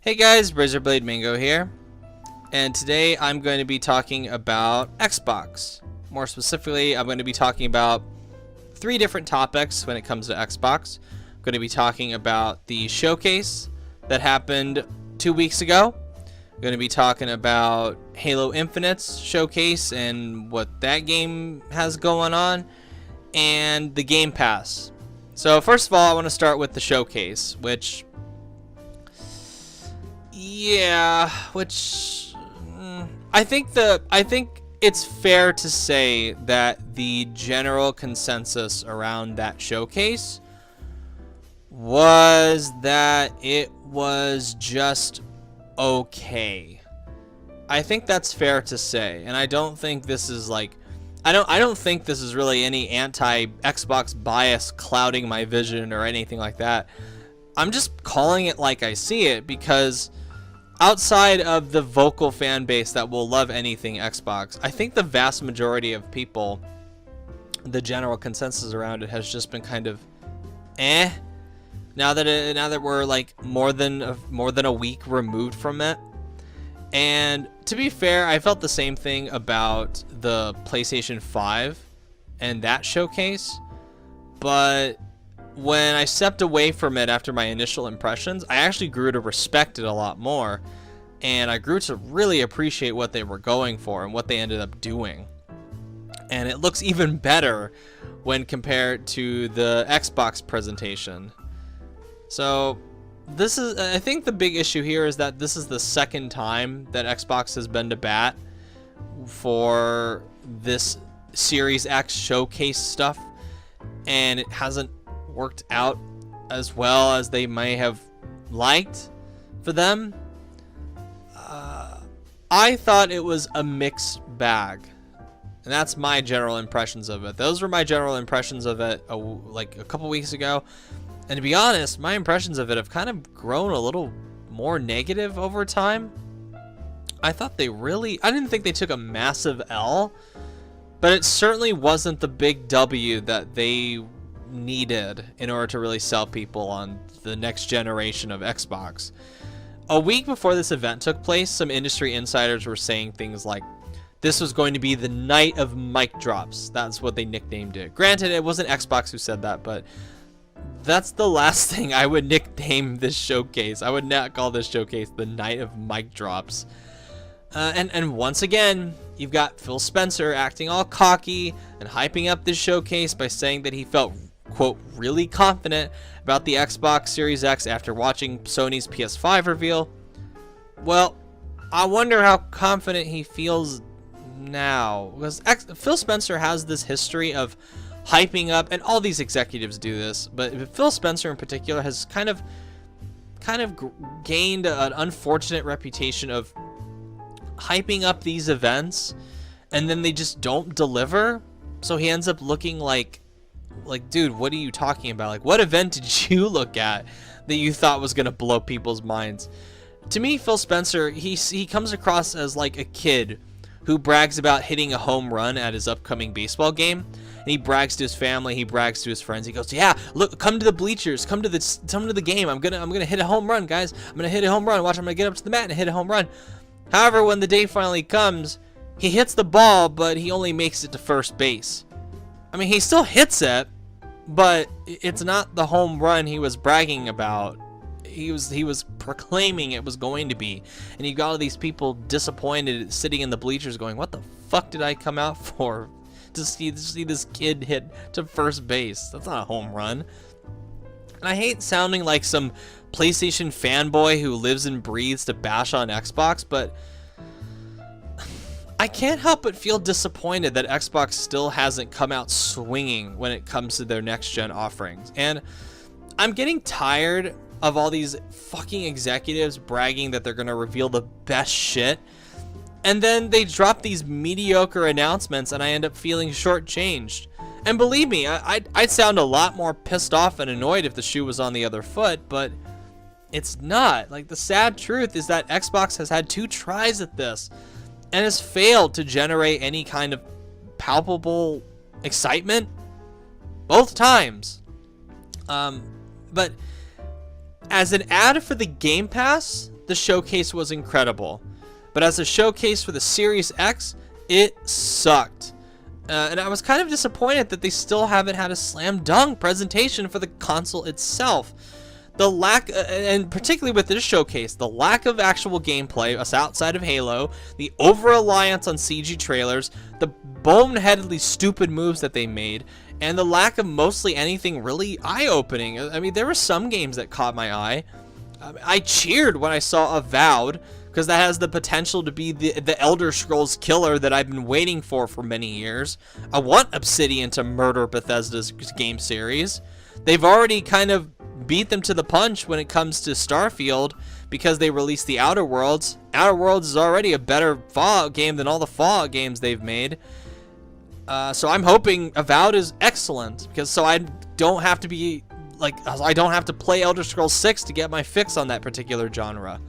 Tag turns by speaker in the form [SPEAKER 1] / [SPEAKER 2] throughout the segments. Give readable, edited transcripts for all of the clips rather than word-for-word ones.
[SPEAKER 1] Hey guys, Razorblade Mango here, and today I'm going to be talking about Xbox. More specifically, I'm going to be talking about three different topics when it comes to Xbox. I'm going to be talking about the showcase that happened 2 weeks ago. I'm going to be talking about Halo Infinite's showcase and what that game has going on, and the Game Pass. So first of all, I want to start with the showcase, which I think it's fair to say that the general consensus around that showcase was that it was just okay. I think that's fair to say, and I don't think this is like I don't think this is really any anti-Xbox bias clouding my vision or anything like that. I'm just calling it like I see it because outside of the vocal fan base that will love anything Xbox, I think the vast majority of people, the general consensus around it has just been kind of eh. Now that we're like more than a week removed from it. And to be fair, I felt the same thing about the PlayStation 5 and that showcase, but when I stepped away from it after my initial impressions, I actually grew to respect it a lot more, and I grew to really appreciate what they were going for and what they ended up doing. And it looks even better when compared to the Xbox presentation. So I think the big issue here is that this is the second time that Xbox has been to bat for this Series X showcase stuff, and it hasn't worked out as well as they may have liked for them. I thought it was a mixed bag, and that's my general impressions of it. Those were my general impressions of it like a couple weeks ago, and to be honest, my impressions of it have kind of grown a little more negative over time. I didn't think they took a massive L, but it certainly wasn't the big W that they needed in order to really sell people on the next generation of Xbox. A week before this event took place, some industry insiders were saying things like this was going to be the night of mic drops. That's what they nicknamed it. Granted, it wasn't Xbox who said that, but that's the last thing I would nickname this showcase. I would not call this showcase the night of mic drops. And once again, you've got Phil Spencer acting all cocky and hyping up this showcase by saying that he felt, quote, really confident about the Xbox Series X after watching Sony's PS5 reveal. Well, I wonder how confident he feels now, because Phil Spencer has this history of hyping up, and all these executives do this, but Phil Spencer in particular has kind of gained an unfortunate reputation of hyping up these events and then they just don't deliver. So he ends up looking like, dude, what are you talking about? Like, what event did you look at that you thought was gonna blow people's minds? To me, Phil Spencer, he comes across as like a kid who brags about hitting a home run at his upcoming baseball game, and he brags to his family, he brags to his friends. He goes, "Yeah, look, come to the bleachers, come to the game. I'm gonna hit a home run, guys. I'm gonna hit a home run. Watch, I'm gonna get up to the mat and hit a home run." However, when the day finally comes, he hits the ball, but he only makes it to first base. I mean, he still hits it, but it's not the home run he was bragging about. He was proclaiming it was going to be, and you got all these people disappointed sitting in the bleachers going, "What the fuck did I come out for? To see this kid hit to first base? That's not a home run." And I hate sounding like some PlayStation fanboy who lives and breathes to bash on Xbox, but I can't help but feel disappointed that Xbox still hasn't come out swinging when it comes to their next-gen offerings. And I'm getting tired of all these fucking executives bragging that they're going to reveal the best shit, and then they drop these mediocre announcements and I end up feeling shortchanged. And believe me, I'd sound a lot more pissed off and annoyed if the shoe was on the other foot, but it's not. Like, the sad truth is that Xbox has had 2 tries at this and has failed to generate any kind of palpable excitement both times. But As an ad for the Game Pass, the showcase was incredible. But as a showcase for the Series X, it sucked. And I was kind of disappointed that they still haven't had a slam dunk presentation for the console itself. The lack, and particularly with this showcase, the lack of actual gameplay outside of Halo, the over-reliance on CG trailers, the boneheadedly stupid moves that they made, and the lack of mostly anything really eye-opening. I mean, there were some games that caught my eye. I cheered when I saw Avowed, because that has the potential to be the Elder Scrolls killer that I've been waiting for many years. I want Obsidian to murder Bethesda's game series. They've already kind of beat them to the punch when it comes to Starfield because they released the Outer Worlds. Outer Worlds is already a better Fallout game than all the Fallout games they've made. So I'm hoping Avowed is excellent, because so I don't have to be like, I don't have to play Elder Scrolls 6 to get my fix on that particular genre.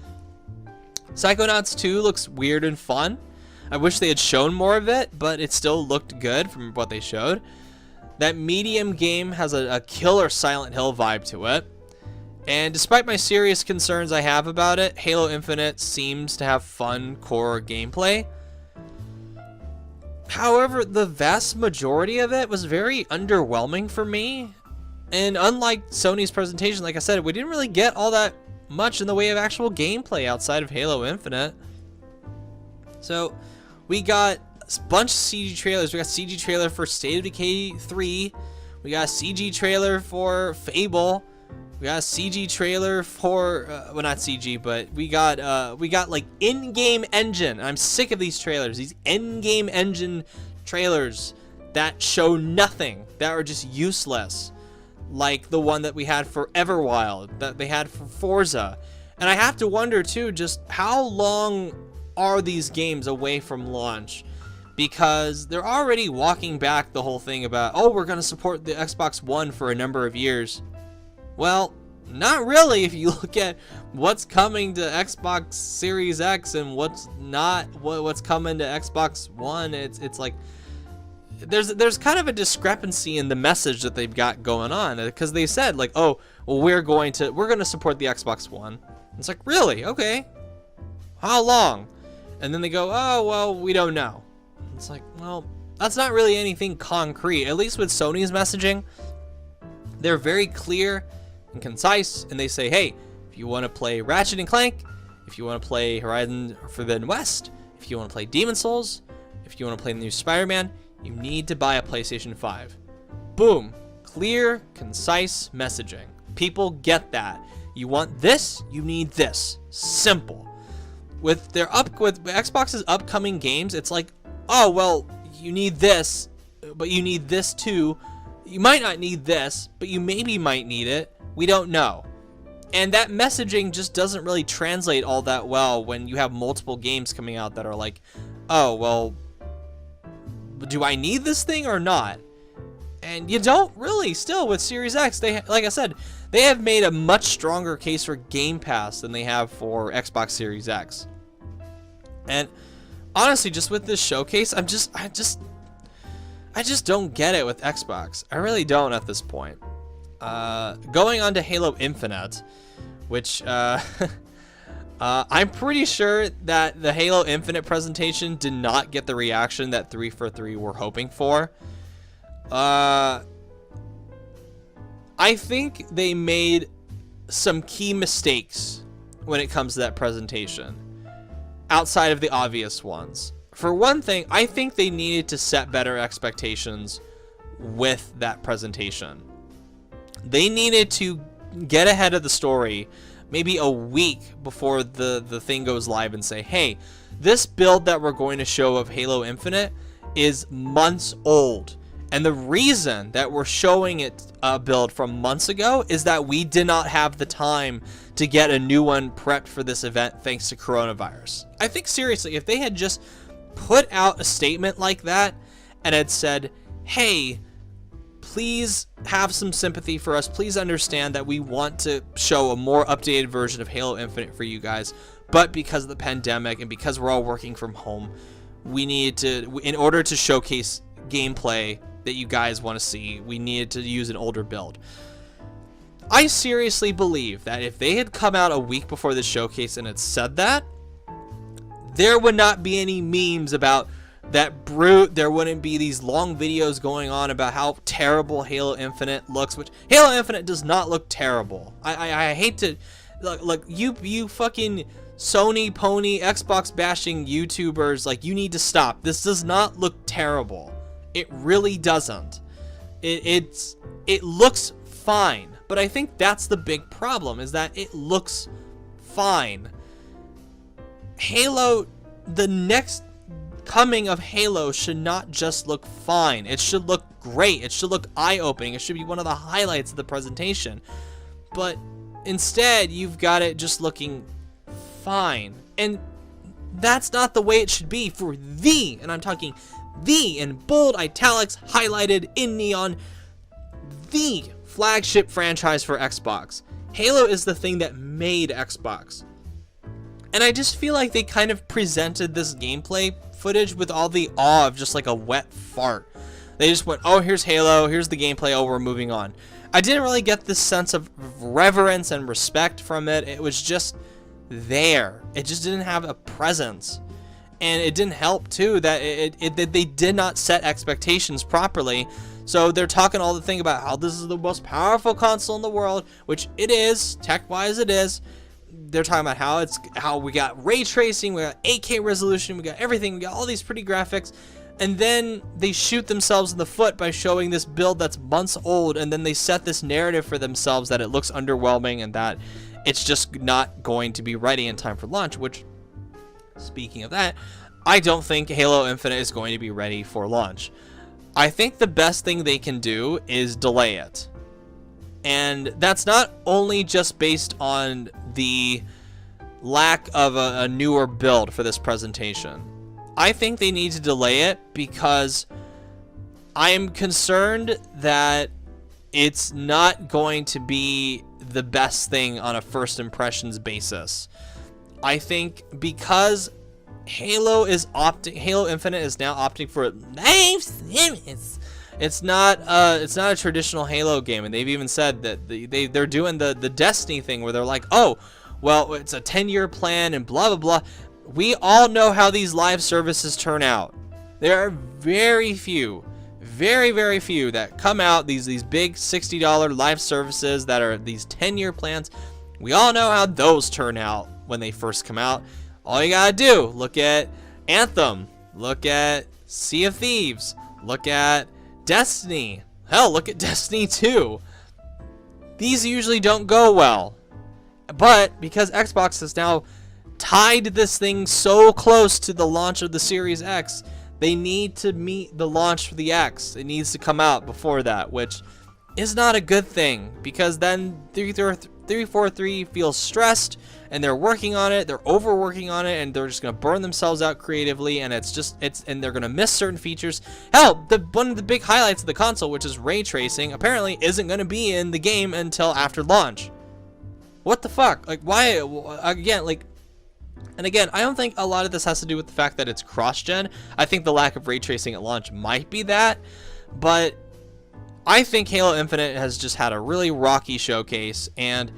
[SPEAKER 1] Psychonauts 2 looks weird and fun. I wish they had shown more of it, but it still looked good from what they showed. That Medium game has a killer Silent Hill vibe to it. And despite my serious concerns I have about it, Halo Infinite seems to have fun core gameplay. However, the vast majority of it was very underwhelming for me. And unlike Sony's presentation, like I said, we didn't really get all that much in the way of actual gameplay outside of Halo Infinite. So we got a bunch of CG trailers. We got a CG trailer for State of Decay 3. We got a CG trailer for Fable. We got a CG trailer for well, not CG, but we got like in-game engine. I'm sick of these trailers. These in-game engine trailers that show nothing, that are just useless. Like the one that we had for Everwild, that they had for Forza. And I have to wonder too, just how long are these games away from launch? Because they're already walking back the whole thing about, oh, we're going to support the Xbox One for a number of years. Well, not really if you look at what's coming to Xbox Series X and what's not, what's coming to Xbox One. It's like there's kind of a discrepancy in the message that they've got going on, because they said like, oh, well, we're going to support the Xbox One. It's like, really? Okay. How long? And then they go, oh, well, we don't know. It's like, well, that's not really anything concrete. At least with Sony's messaging, they're very clear and concise, and they say, hey, if you want to play Ratchet and Clank, if you want to play Horizon Forbidden West, if you want to play Demon's Souls, if you want to play the new Spider-Man, you need to buy a PlayStation 5. Boom. Clear, concise messaging. People get that. You want this, you need this. Simple. With Xbox's upcoming games, it's like, oh, well, you need this, but you need this too. You might not need this, but you maybe might need it. We don't know. And that messaging just doesn't really translate all that well when you have multiple games coming out that are like, oh, well, do I need this thing or not? And you don't really still with Series X. They, like I said, they have made a much stronger case for Game Pass than they have for Xbox Series X. And honestly, just with this showcase, I just don't get it with Xbox. I really don't at this point. Going on to Halo Infinite, which I'm pretty sure that the Halo Infinite presentation did not get the reaction that 343 were hoping for. I think they made some key mistakes when it comes to that presentation, outside of the obvious ones. For one thing, I think they needed to set better expectations with that presentation. They needed to get ahead of the story maybe a week before the thing goes live and say, hey, this build that we're going to show of Halo Infinite is months old. And the reason that we're showing it a build from months ago is that we did not have the time to get a new one prepped for this event thanks to coronavirus. I think seriously, if they had just put out a statement like that and had said, hey, please have some sympathy for us. Please understand that we want to show a more updated version of Halo Infinite for you guys. But because of the pandemic and because we're all working from home, we needed to, in order to showcase gameplay that you guys want to see, we needed to use an older build. I seriously believe that if they had come out a week before the showcase and had said that, there would not be any memes about that brute. There wouldn't be these long videos going on about how terrible Halo Infinite looks, which Halo Infinite does not look terrible. I hate to look you fucking Sony pony Xbox bashing YouTubers, like, you need to stop. This does not look terrible. It really doesn't. It looks fine, but I think that's the big problem, is that it looks fine. Halo, the next coming of Halo should not just look fine. It should look great. It should look eye-opening. It should be one of the highlights of the presentation. But instead, you've got it just looking fine. And that's not the way it should be for the, and I'm talking the, in bold italics, highlighted in neon, the flagship franchise for Xbox. Halo is the thing that made Xbox. And I just feel like they kind of presented this gameplay footage with all the awe of just like a wet fart. They just went, oh, here's Halo, here's the gameplay, oh, we're moving on. I didn't really get this sense of reverence and respect from it. It was just there. It just didn't have a presence. And it didn't help, too, that they did not set expectations properly. So they're talking all the thing about how this is the most powerful console in the world, which it is, tech-wise it is. They're talking about how we got ray tracing, we got 8K resolution, we got everything, we got all these pretty graphics, and then they shoot themselves in the foot by showing this build that's months old, and then they set this narrative for themselves that it looks underwhelming and that it's just not going to be ready in time for launch, which, speaking of that, I don't think Halo Infinite is going to be ready for launch. I think the best thing they can do is delay it. And that's not only just based on the lack of a newer build for this presentation. I think they need to delay it because I am concerned that it's not going to be the best thing on a first impressions basis. I think because Halo Infinite is now opting for live service. It's not a traditional Halo game, and they've even said that they're doing the Destiny thing where they're like, oh, well, it's a 10-year plan and blah blah blah. We all know how these live services turn out. There are very few, very very few that come out, these big $60 live services that are these 10-year plans. We all know how those turn out when they first come out. All you gotta do, look at Anthem, look at Sea of Thieves, look at Destiny. Hell, look at Destiny 2. These usually don't go well. But because Xbox has now tied this thing so close to the launch of the Series X, they need to meet the launch for the X. It needs to come out before that, which is not a good thing, because then 343 feels stressed and they're working on it, they're overworking on it, and they're just gonna burn themselves out creatively, and and they're gonna miss certain features. Hell, one of the big highlights of the console, which is ray tracing, apparently isn't gonna be in the game until after launch. What the fuck? Like, why? Again, like, and again, I don't think a lot of this has to do with the fact that it's cross-gen. I think the lack of ray tracing at launch might be that, but I think Halo Infinite has just had a really rocky showcase, and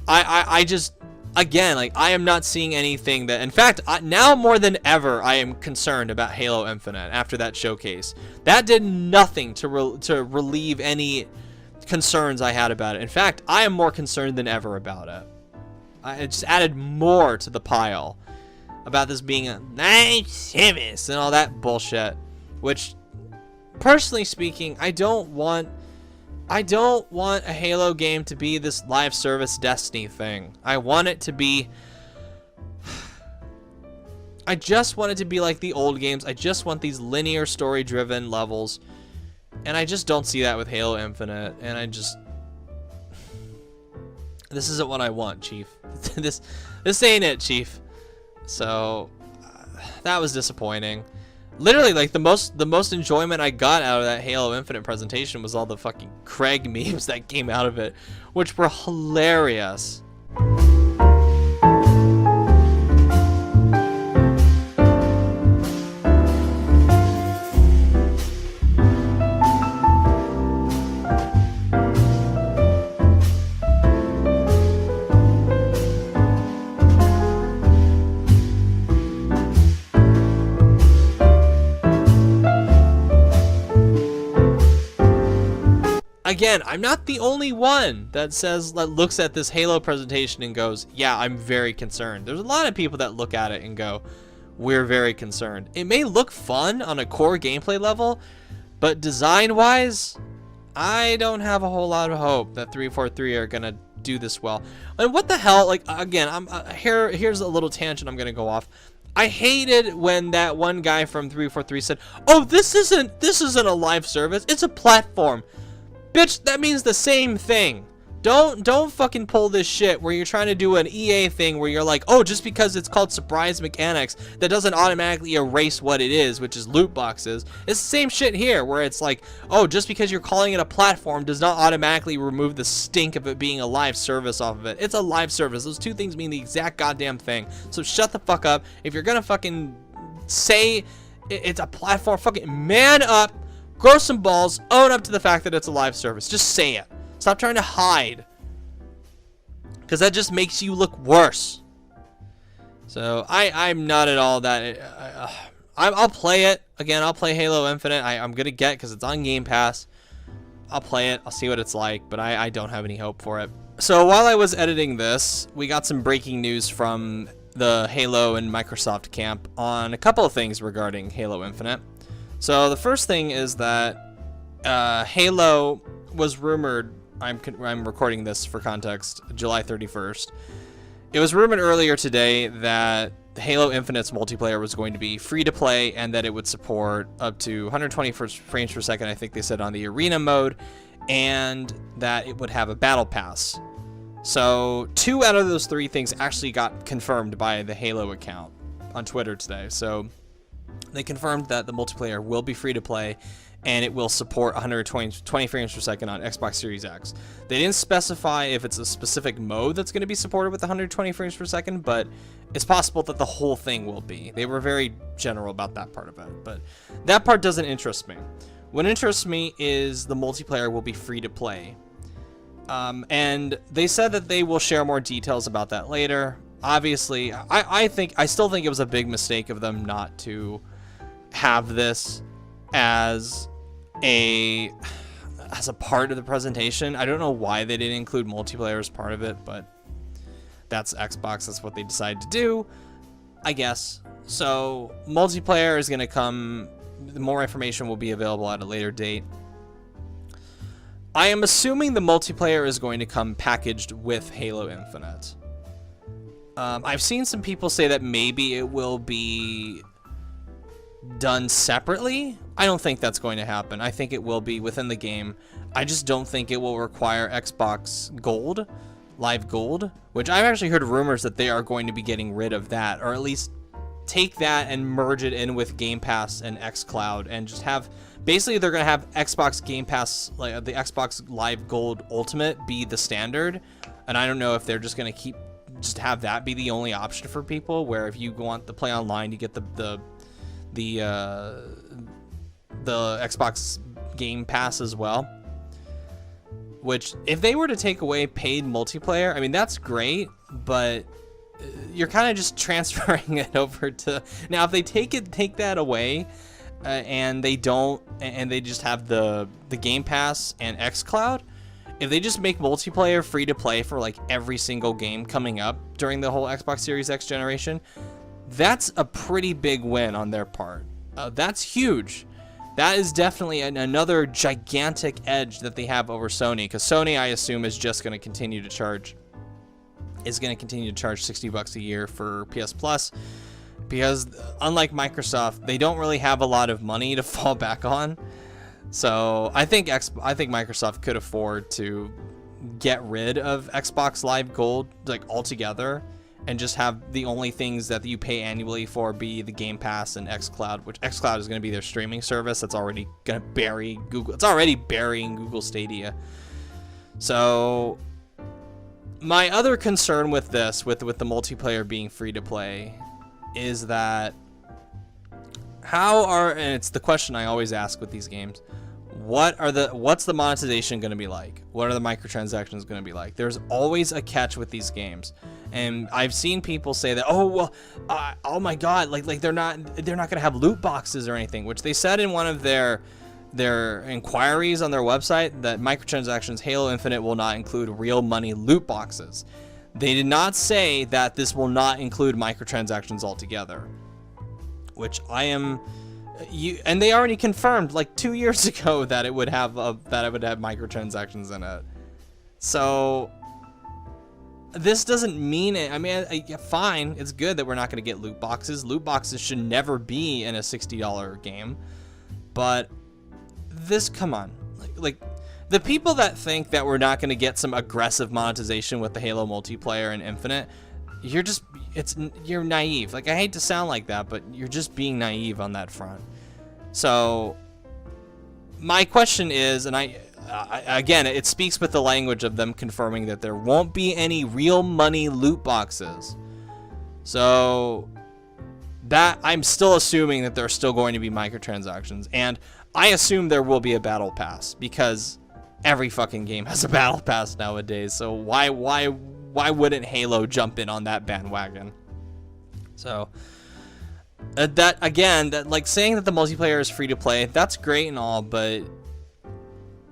[SPEAKER 1] I just, again, like, I am not seeing anything that, in fact, now more than ever, I am concerned about Halo Infinite after that showcase. That did nothing to relieve any concerns I had about it. In fact, I am more concerned than ever about it. It just added more to the pile about this being a live service and all that bullshit, which, personally speaking, I don't want a Halo game to be this live service Destiny thing. I want it to be, I just want it to be like the old games. I just want these linear story driven levels, and I just don't see that with Halo Infinite, and this isn't what I want, Chief. this ain't it, Chief. So that was disappointing. Literally, like, the most enjoyment I got out of that Halo Infinite presentation was all the fucking Craig memes that came out of it, which were hilarious. again, I'm not the only one that looks at this Halo presentation and goes, yeah, I'm very concerned. There's a lot of people that look at it and go, we're very concerned. It may look fun on a core gameplay level, but design-wise, I don't have a whole lot of hope that 343 are gonna do this well. And what the hell? Like, again, here's a little tangent I'm gonna go off. I hated when that one guy from 343 said, "Oh, this isn't a live service. It's a platform." Bitch, that means the same thing. Don't fucking pull this shit where you're trying to do an EA thing where you're like, oh, just because it's called surprise mechanics, that doesn't automatically erase what it is, which is loot boxes. It's the same shit here where it's like, oh, just because you're calling it a platform does not automatically remove the stink of it being a live service off of it. It's a live service. Those two things mean the exact goddamn thing. So shut the fuck up. If you're gonna fucking say it's a platform, fucking man up, grow some balls, own up to the fact that it's a live service. Just say it. Stop trying to hide, because that just makes you look worse. So I'm not at all that. I'll play it again. I'll play Halo Infinite. I'm gonna get because it's on Game Pass. I'll play it. I'll see what it's like, but I don't have any hope for it. So while I was editing this, we got some breaking news from the Halo and Microsoft camp on a couple of things regarding Halo Infinite. So the first thing is that Halo was rumored. I'm recording this for context, July 31st. It was rumored earlier today that Halo Infinite's multiplayer was going to be free to play and that it would support up to 120 frames per second, I think they said, on the arena mode, and that it would have a battle pass. So 2 out of those 3 things actually got confirmed by the Halo account on Twitter today. So they confirmed that the multiplayer will be free to play and it will support 120 frames per second on Xbox Series X. They didn't specify if it's a specific mode that's going to be supported with 120 frames per second, but it's possible that the whole thing will be. They were very general about that part of it, but that part doesn't interest me. What interests me is the multiplayer will be free to play. And they said that they will share more details about that later. Obviously, I still think it was a big mistake of them not to have this as a part of the presentation. I don't know why they didn't include multiplayer as part of it, but that's Xbox. That's what they decided to do, I guess. So multiplayer is going to come. More information will be available at a later date. I am assuming the multiplayer is going to come packaged with Halo Infinite. I've seen some people say that maybe it will be done separately. I don't think that's going to happen. I think it will be within the game. I just don't think it will require Xbox Gold, Live Gold, which I've actually heard rumors that they are going to be getting rid of that, or at least take that and merge it in with Game Pass and xCloud and just have, basically they're going to have Xbox Game Pass, like the Xbox Live Gold Ultimate, be the standard. And I don't know if they're just going to just have that be the only option for people, where if you want to play online, you get the Xbox Game Pass as well. Which, if they were to take away paid multiplayer, I mean, that's great, but you're kind of just transferring it over to, now if they take that away, and they don't, and they just have the Game Pass and xCloud, if they just make multiplayer free to play for like every single game coming up during the whole Xbox Series X generation, that's a pretty big win on their part. That's huge. That is definitely another gigantic edge that they have over Sony, because Sony, I assume, is just going to continue to charge $60 a year for PS Plus, because unlike Microsoft, they don't really have a lot of money to fall back on. So I think Microsoft could afford to get rid of Xbox Live Gold like altogether, and just have the only things that you pay annually for be the Game Pass and xCloud, which xCloud is going to be their streaming service that's already going to bury Google. It's already burying Google Stadia. So my other concern with this, with the multiplayer being free to play, is that and it's the question I always ask with these games, what's the monetization going to be like? What are the microtransactions going to be like? There's always a catch with these games. And I've seen people say that, oh my god, like they're not going to have loot boxes or anything, which they said in one of their their inquiries on their website that microtransactions Halo Infinite will not include real money loot boxes. They did not say that this will not include microtransactions altogether, which I am. And they already confirmed like 2 years ago that it would have microtransactions in it. So this doesn't mean it. I mean, fine, it's good that we're not going to get loot boxes. Loot boxes should never be in a $60 game. But this, come on, like the people that think that we're not going to get some aggressive monetization with the Halo multiplayer and Infinite, you're naive. Like, I hate to sound like that, but you're just being naive on that front. So my question is, and again, it speaks with the language of them confirming that there won't be any real money loot boxes. So that I'm still assuming that there's still going to be microtransactions, and I assume there will be a battle pass because every fucking game has a battle pass nowadays. So why wouldn't Halo jump in on that bandwagon? So like saying that the multiplayer is free to play, that's great and all, but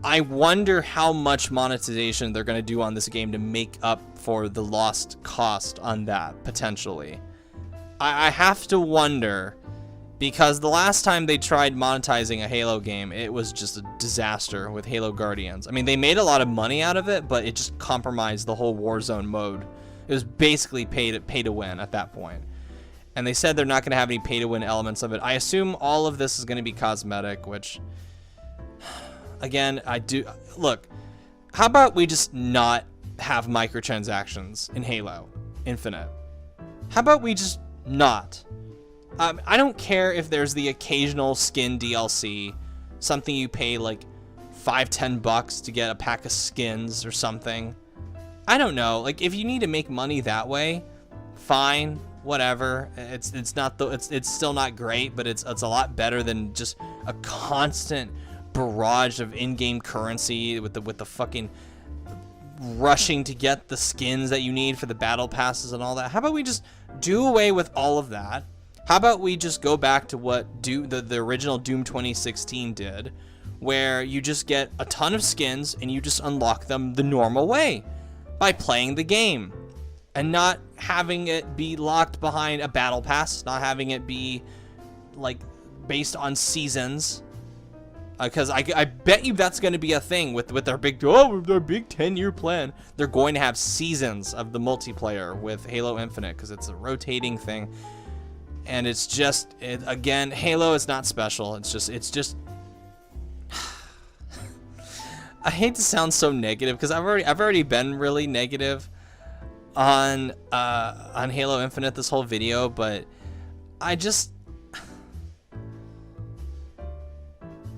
[SPEAKER 1] I wonder how much monetization they're going to do on this game to make up for the lost cost on that, potentially. I have to wonder, because the last time they tried monetizing a Halo game, it was just a disaster with Halo Guardians. I mean, they made a lot of money out of it, but it just compromised the whole Warzone mode. It was basically pay to win at that point. And they said they're not going to have any pay to win elements of it. I assume all of this is going to be cosmetic, which, again, look, how about we just not have microtransactions in Halo Infinite? How about we just not? I don't care if there's the occasional skin DLC, something you pay like $5-10 to get a pack of skins or something. I don't know. Like, if you need to make money that way, fine, whatever. It's still not great, but it's a lot better than just a constant barrage of in-game currency with the fucking rushing to get the skins that you need for the battle passes and all that. How about we just do away with all of that? How about we just go back to what the original Doom 2016 did, where you just get a ton of skins and you just unlock them the normal way by playing the game and not having it be locked behind a battle pass, not having it be like based on seasons. Because I bet you that's going to be a thing with their big 10-year plan. They're going to have seasons of the multiplayer with Halo Infinite because it's a rotating thing. And it's just, again, Halo is not special. It's just. I hate to sound so negative because I've already been really negative on Halo Infinite this whole video, but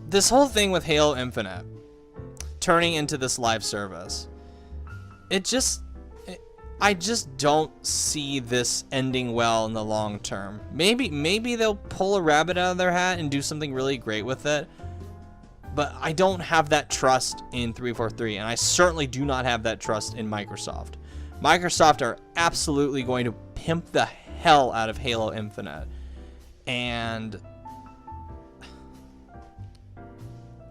[SPEAKER 1] this whole thing with Halo Infinite turning into this live service, I just don't see this ending well in the long term. Maybe they'll pull a rabbit out of their hat and do something really great with it, but I don't have that trust in 343, and I certainly do not have that trust in Microsoft. Microsoft are absolutely going to pimp the hell out of Halo Infinite, and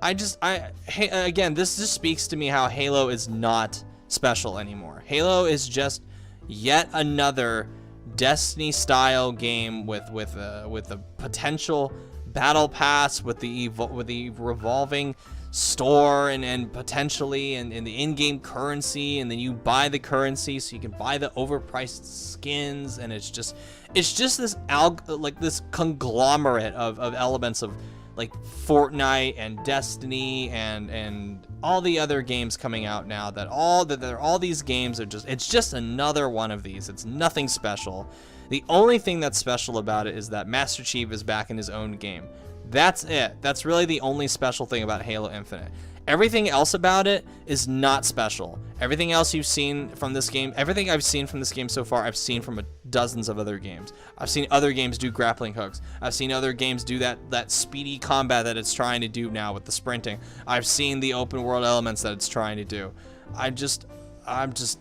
[SPEAKER 1] again, this just speaks to me how Halo is not special anymore. Halo is just yet another Destiny-style game with a potential battle pass, with the revolving store and potentially and the in-game currency, and then you buy the currency so you can buy the overpriced skins, and it's just this this conglomerate of elements of like Fortnite and Destiny and all the other games coming out now, all these games are it's just another one of these. It's nothing special. The only thing that's special about it is that Master Chief is back in his own game. That's it. That's really the only special thing about Halo Infinite. Everything else about it is not special. Everything else you've seen from this game, everything I've seen from this game so far, I've seen from dozens of other games. I've seen other games do grappling hooks. I've seen other games do that speedy combat that it's trying to do now with the sprinting. I've seen the open world elements that it's trying to do. I'm just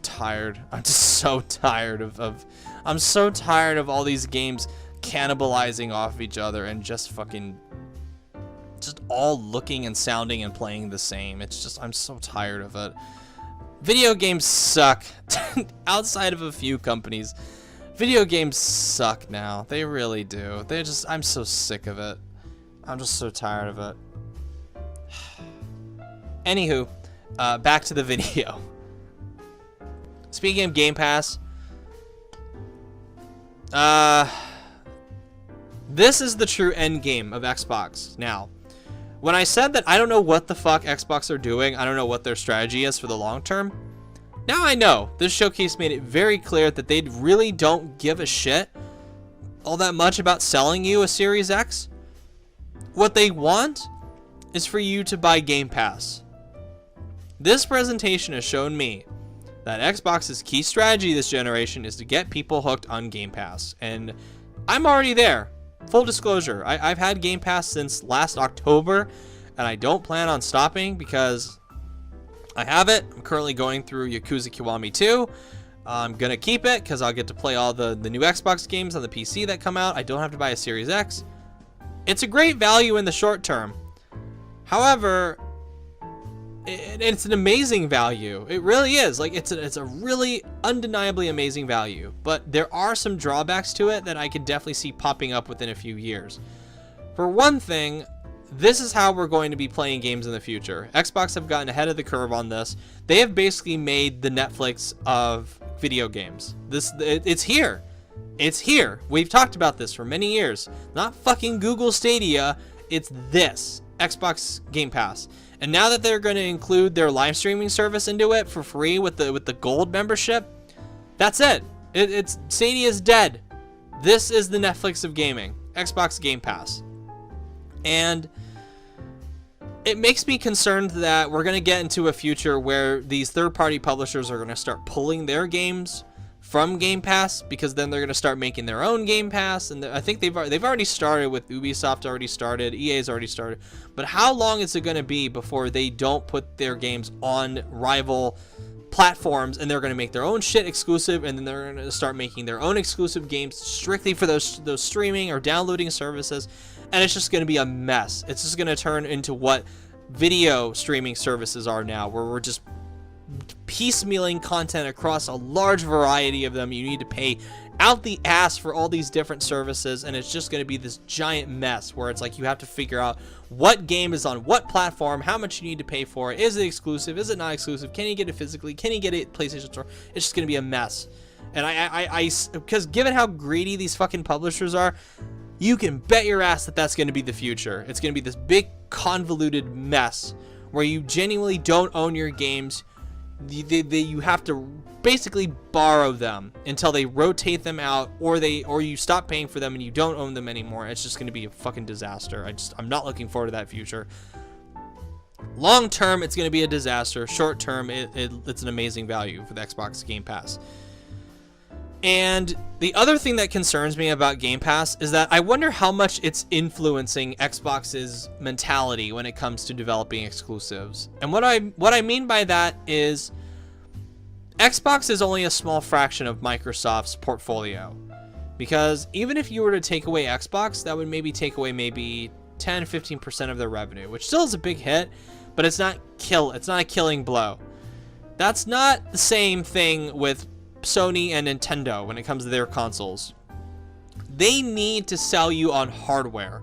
[SPEAKER 1] tired. I'm just so tired I'm so tired of all these games cannibalizing off of each other and just fucking just all looking and sounding and playing the same. It's just, I'm so tired of it. Video games suck. Outside of a few companies, video games suck now. They really do. I'm so sick of it. I'm just so tired of it. Anywho, back to the video. Speaking of Game Pass, this is the true end game of Xbox now. When I said that I don't know what the fuck Xbox are doing, I don't know what their strategy is for the long term, now I know. This showcase made it very clear that they really don't give a shit all that much about selling you a Series X. What they want is for you to buy Game Pass. This presentation has shown me that Xbox's key strategy this generation is to get people hooked on Game Pass. And I'm already there. Full disclosure, I've had Game Pass since last October, and I don't plan on stopping because I have it. I'm currently going through Yakuza Kiwami 2. I'm going to keep it because I'll get to play all the new Xbox games on the PC that come out. I don't have to buy a Series X. It's a great value in the short term. However, it's an amazing value. It really is. Like, it's a really undeniably amazing value. But there are some drawbacks to it that I could definitely see popping up within a few years. For one thing, this is how we're going to be playing games in the future. Xbox have gotten ahead of the curve on this. They have basically made the Netflix of video games. It's here. It's here. We've talked about this for many years. Not fucking Google Stadia. It's this. Xbox Game Pass. And now that they're going to include their live streaming service into it for free with the gold membership, that's it. It's Stadia's dead. This is the Netflix of gaming. Xbox Game Pass. And it makes me concerned that we're going to get into a future where these third-party publishers are going to start pulling their games from Game Pass, because then they're going to start making their own Game Pass. And I think they've already started with Ubisoft, already started, EA's already started. But how long is it going to be before they don't put their games on rival platforms and they're going to make their own shit exclusive, and then they're going to start making their own exclusive games strictly for those streaming or downloading services, and it's just going to be a mess. It's just going to turn into what video streaming services are now, where we're just piecemealing content across a large variety of them. You need to pay out the ass for all these different services, and it's just going to be this giant mess where it's like you have to figure out what game is on what platform, how much you need to pay for it, is it exclusive, is it not exclusive, can you get it physically, can you get it PlayStation Store. It's just going to be a mess. And I because given how greedy these fucking publishers are, you can bet your ass that that's going to be the future. It's going to be this big convoluted mess where you genuinely don't own your games. You have to basically borrow them until they rotate them out, or you stop paying for them and you don't own them anymore. It's just going to be a fucking disaster. I'm not looking forward to that future. Long term, it's going to be a disaster. Short term, it's an amazing value for the Xbox Game Pass. And the other thing that concerns me about Game Pass is that I wonder how much it's influencing Xbox's mentality when it comes to developing exclusives. And what I mean by that is Xbox is only a small fraction of Microsoft's portfolio. Because even if you were to take away Xbox, that would maybe take away maybe 10-15% of their revenue, which still is a big hit, but it's not a killing blow. That's not the same thing with Sony and Nintendo when it comes to their consoles. They need to sell you on hardware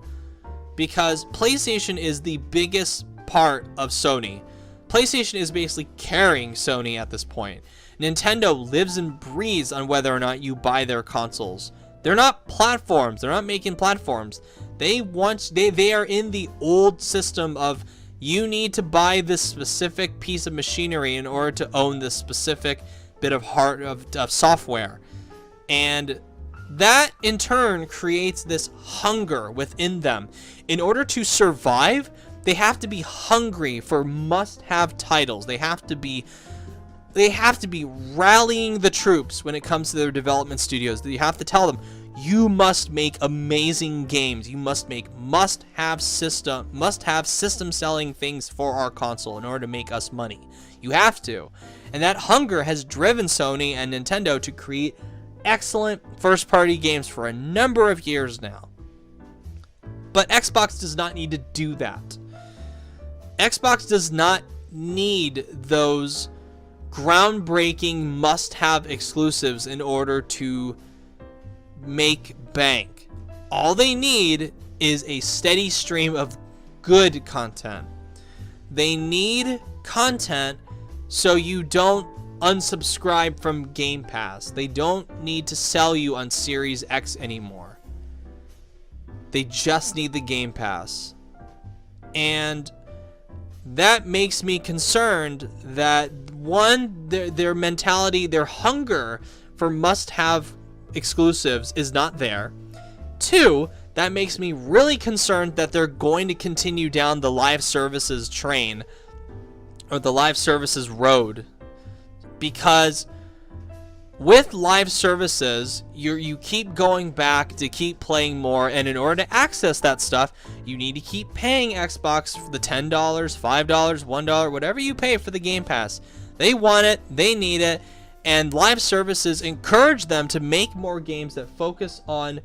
[SPEAKER 1] because PlayStation is the biggest part of Sony. PlayStation is basically carrying Sony at this point. Nintendo lives and breathes on whether or not you buy their consoles. They're not platforms. They're not making platforms. They are in the old system of you need to buy this specific piece of machinery in order to own this specific bit of software, and that in turn creates this hunger within them. In order to survive, they have to be hungry for must-have titles. They have to be rallying the troops when it comes to their development studios. You have to tell them, you must make amazing games. You must make must-have system selling things for our console in order to make us money. You have to. And that hunger has driven Sony and Nintendo to create excellent first-party games for a number of years now. But Xbox does not need to do that. Xbox does not need those groundbreaking must-have exclusives in order to make bank. All they need is a steady stream of good content. They need content so you don't unsubscribe from Game Pass. They don't need to sell you on Series X anymore. They just need the Game Pass. And that makes me concerned that, one, their mentality, their hunger for must-have exclusives is not there. Two, that makes me really concerned that they're going to continue down the live services train, or the live services road, because with live services, you keep going back to keep playing more, and in order to access that stuff, you need to keep paying Xbox for the $10, $5, $1, whatever you pay for the Game Pass. They want it, they need it, and live services encourage them to make more games that focus on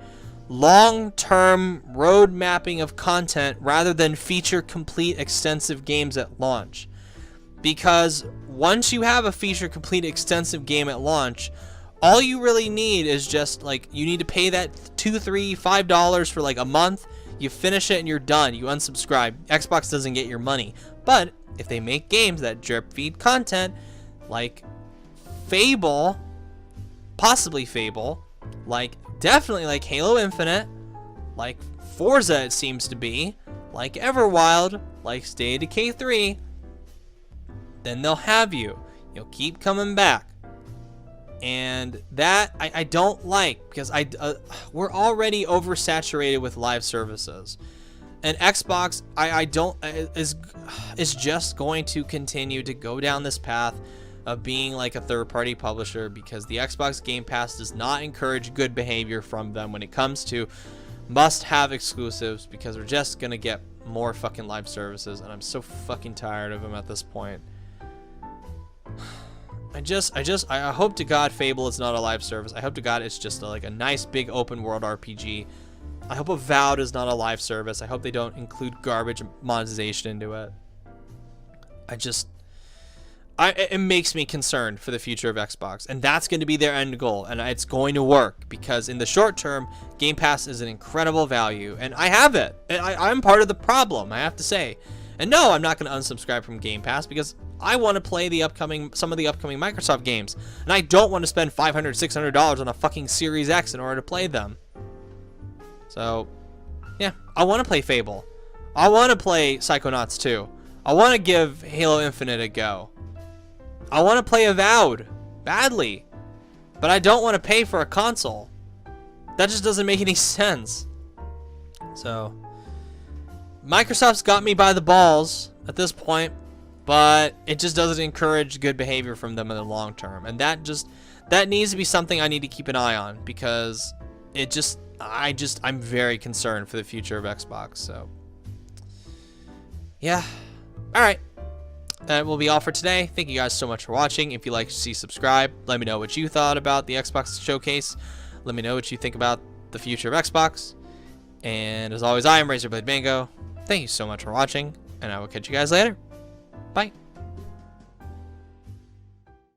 [SPEAKER 1] long-term road mapping of content rather than feature complete extensive games at launch. Because once you have a feature complete extensive game at launch, all you really need is just like, you need to pay that $2, $3, $5 for like a month. You finish it and you're done. You unsubscribe. Xbox doesn't get your money. But if they make games that drip feed content, like Fable, possibly Fable, like definitely like Halo Infinite, like Forza it seems to be, like Everwild, like State of Decay 3, then they'll have you. You'll keep coming back. And that I don't like, because we're already oversaturated with live services. And Xbox is just going to continue to go down this path of being like a third-party publisher, because the Xbox Game Pass does not encourage good behavior from them when it comes to must-have exclusives, because we're just gonna get more fucking live services, and I'm so fucking tired of them at this point. I hope to God Fable is not a live service. I hope to God it's just like a nice big open world RPG. I hope Avowed is not a live service. I hope they don't include garbage monetization into it. It makes me concerned for the future of Xbox, and that's going to be their end goal, and it's going to work, because in the short term, Game Pass is an incredible value, and I have it. I'm part of the problem, I have to say. And no, I'm not going to unsubscribe from Game Pass, because I want to play some of the upcoming Microsoft games, and I don't want to spend $500, $600 on a fucking Series X in order to play them. So, yeah, I want to play Fable. I want to play Psychonauts 2. I want to give Halo Infinite a go. I want to play Avowed badly, but I don't want to pay for a console. That just doesn't make any sense. So, Microsoft's got me by the balls at this point, but it just doesn't encourage good behavior from them in the long term, and that needs to be something I need to keep an eye on, because I'm very concerned for the future of Xbox. So, yeah, all right. That will be all for today. Thank you guys so much for watching. If you like to see, subscribe. Let me know what you thought about the Xbox Showcase. Let me know what you think about the future of Xbox. And as always, I am Razorblade Mango. Thank you so much for watching, and I will catch you guys later. Bye.